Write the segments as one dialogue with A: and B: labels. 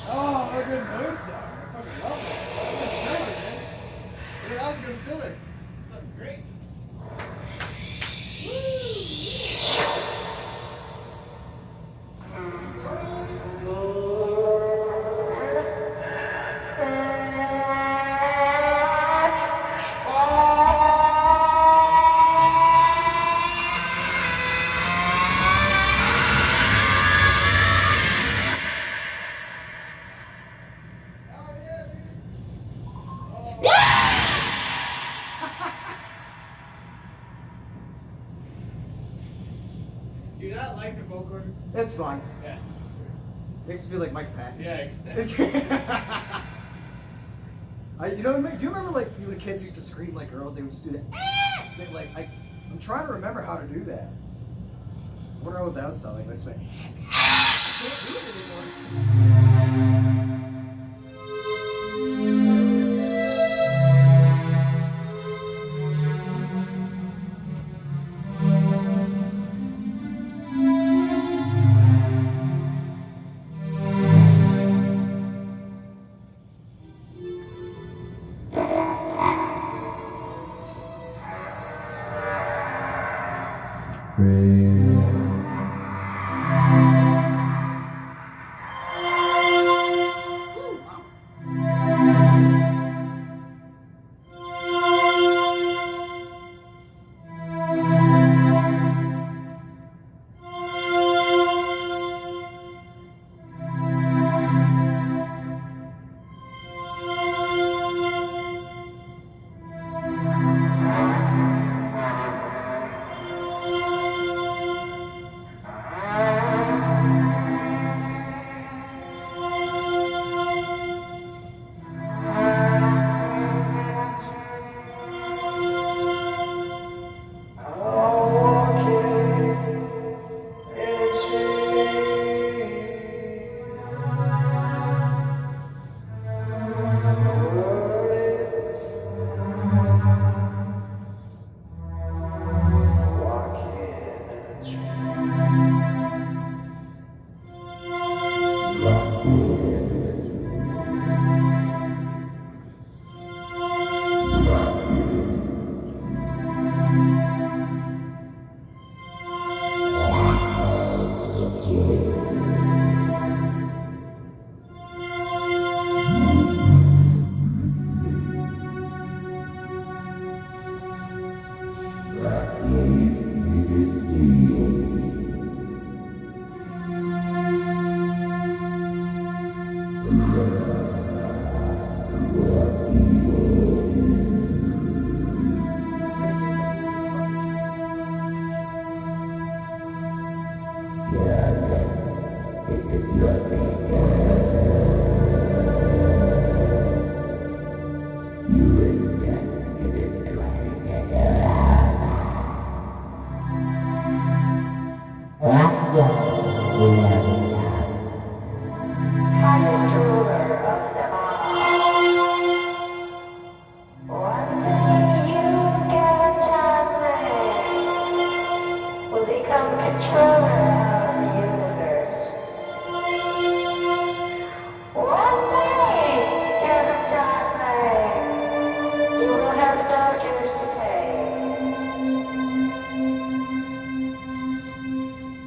A: Oh, what a good noise song. I fucking love it. That's a good filler, man. Yeah, that was a good filler. This is great. Do you not like the vocoder?
B: That's fine.
A: Yeah.
B: Makes me feel like Mike Patton.
A: Yeah,
B: You know, do you remember like when the kids used to scream like girls? They would just do that. I'm trying to remember how to do that. wonder what that would sound like. I just went,
A: Can't do it anymore.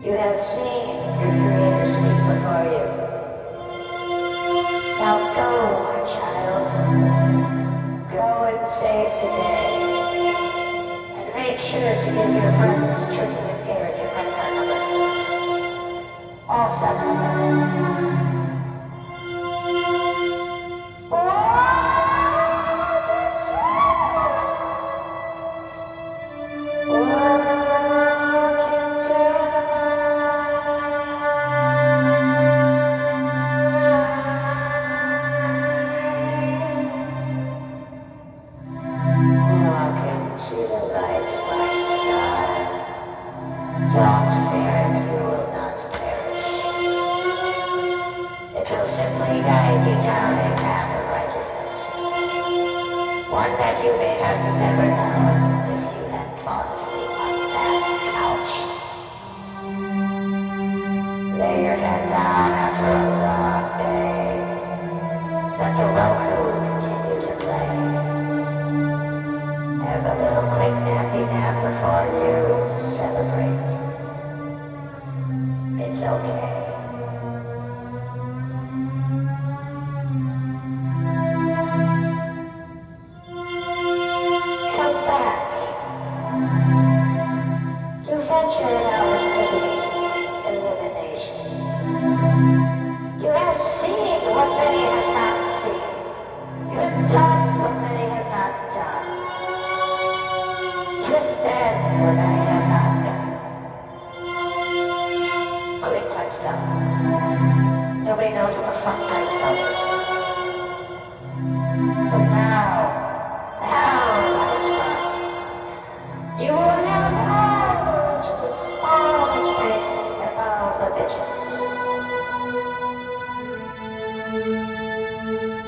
C: You have seen your Creator speak before you. Now go, my child. Go and save the day. And make sure to give your friends Tricky and Garrett your credit card number. All 7 of them. One that you may have never known if you had fallen asleep on that couch. Lay your head down after a long day. Let the Roku continue to play. Have a little quick nappy nap before you celebrate. It's okay. You have seen what many have not seen. You have done what many have not done. You have been what many have not been. Quick time stop. Nobody knows what the fuck time stop is. But now, my son, you will have knowledge of the smallest things. bitches.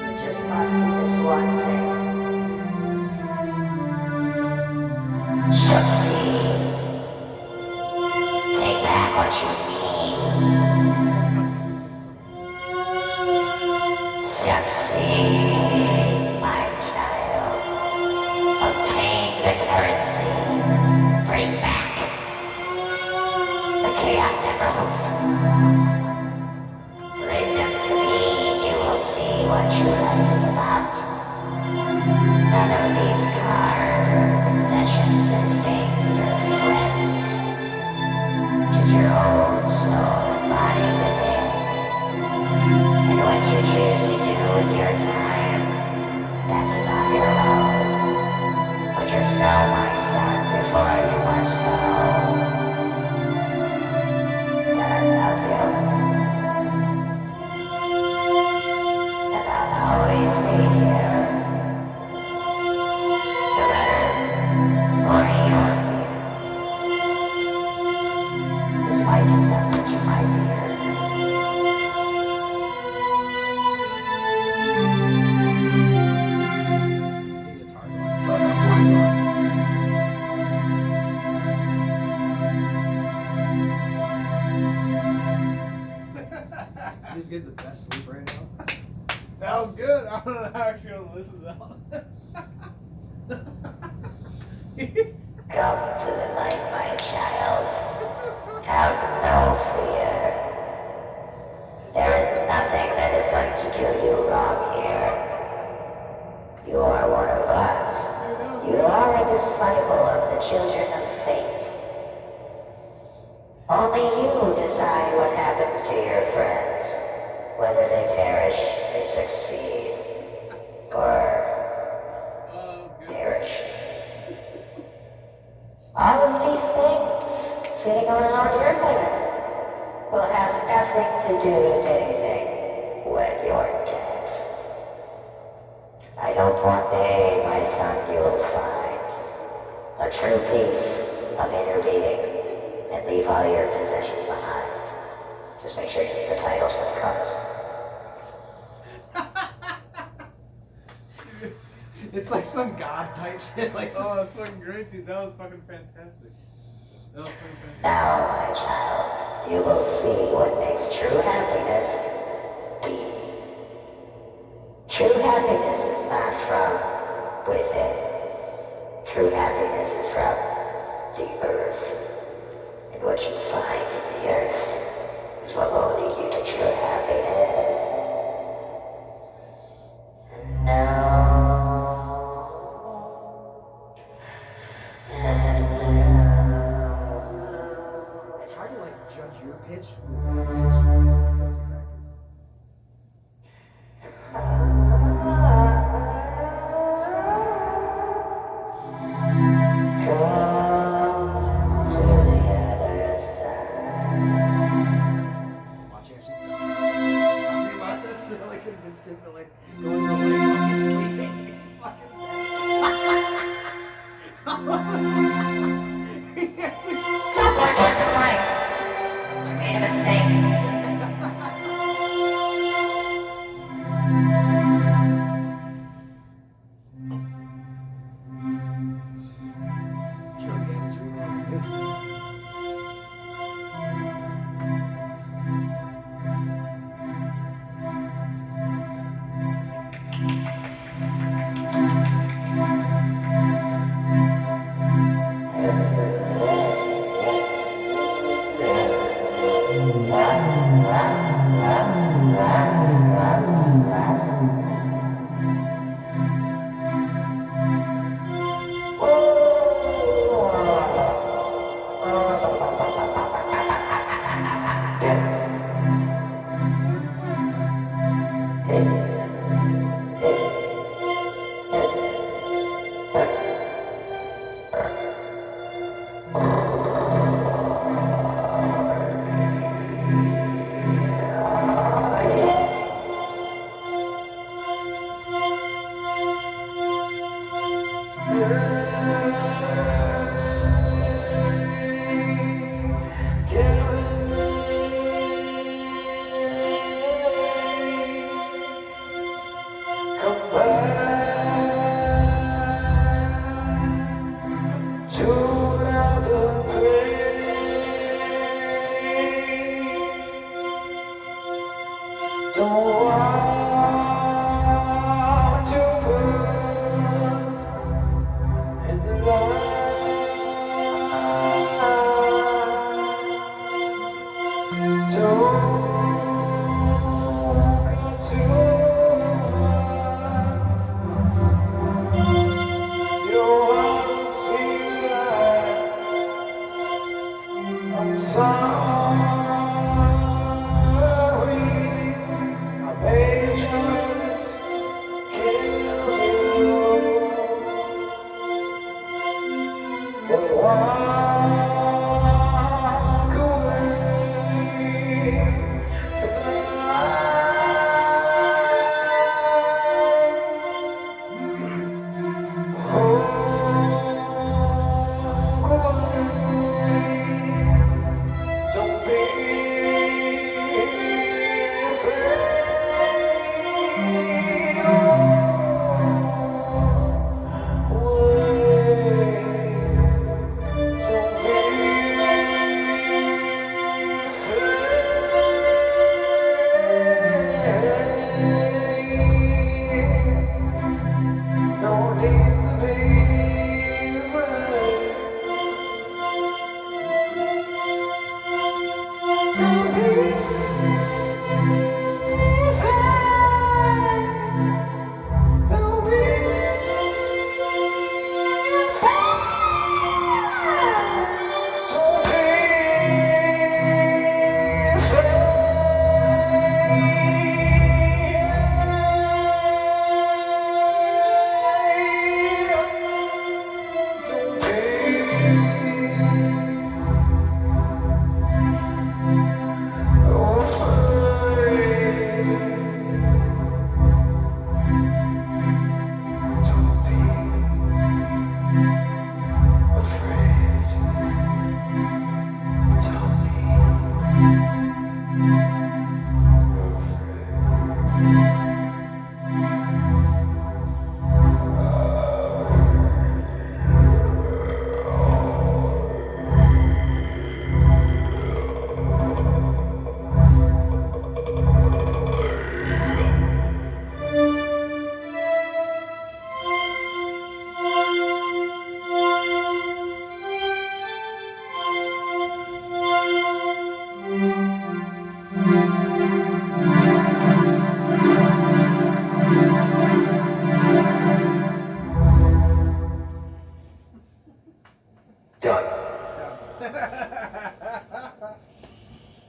C: You just must do this one thing. Succeed. Take back what you need. Succeed, my child. Obtain the currency. Bring back the Chaos Emeralds. Bring them to me. You will see what true life is about. None of these cars or possessions and things or friends. Just your own soul and body within. And what you choose to do with your time, that is on your own. But just know, my son, before you must go, that I love you. And I'll always be here. No matter or here. Despite the temperature might be here.
B: He's getting the best sleep right now.
A: That was good. I don't know how actually gonna listen to that.
C: Come to the light, my child. Have no fear. There is nothing that is going to do you wrong here. You are one of us. You are a disciple of the children of fate. Only you decide what happens to your friends, whether they perish, they succeed, or perish. All of these things sitting around your head will have nothing to do with anything when you're dead. I don't one day, my son, you'll find a true peace of inner being and leave all your possessions behind. Just make sure you get the titles for the cars.
B: It's like some god type shit. Like just,
A: Oh, that's fucking great, dude. That was fucking fantastic. That was fucking fantastic.
C: Now, my child, you will see what makes true happiness be. True happiness is not from within. True happiness is from the earth. And what you find in the earth is what will lead you to true happiness. And now...
B: it's hard to like judge your pitch with your pitch. That's a practice. Watching actually talking about this really convinced him to like going away while he's sleeping. He's fucking dead. He actually
C: Stop going towards the light. I made a mistake.
B: Sure, game is remaining this.
C: What?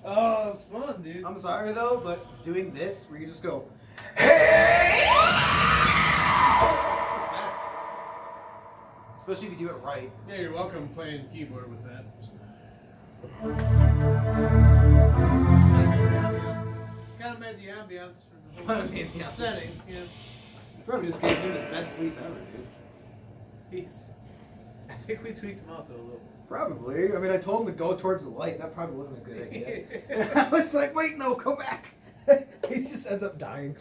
A: Oh, it's fun, dude.
B: I'm sorry though, but doing this where you just go,
A: It's the best.
B: especially if you do it right.
A: Yeah, you're welcome playing keyboard with that. Kind of made the ambience for the whole
B: Made the ambience.
A: setting. Yeah.
B: Probably just gave him his best sleep ever, dude.
A: I think we tweaked him out though a little.
B: Probably. I mean, I told him to go towards the light. That probably wasn't a good idea. And I was like, wait, no, come back. He just ends up dying.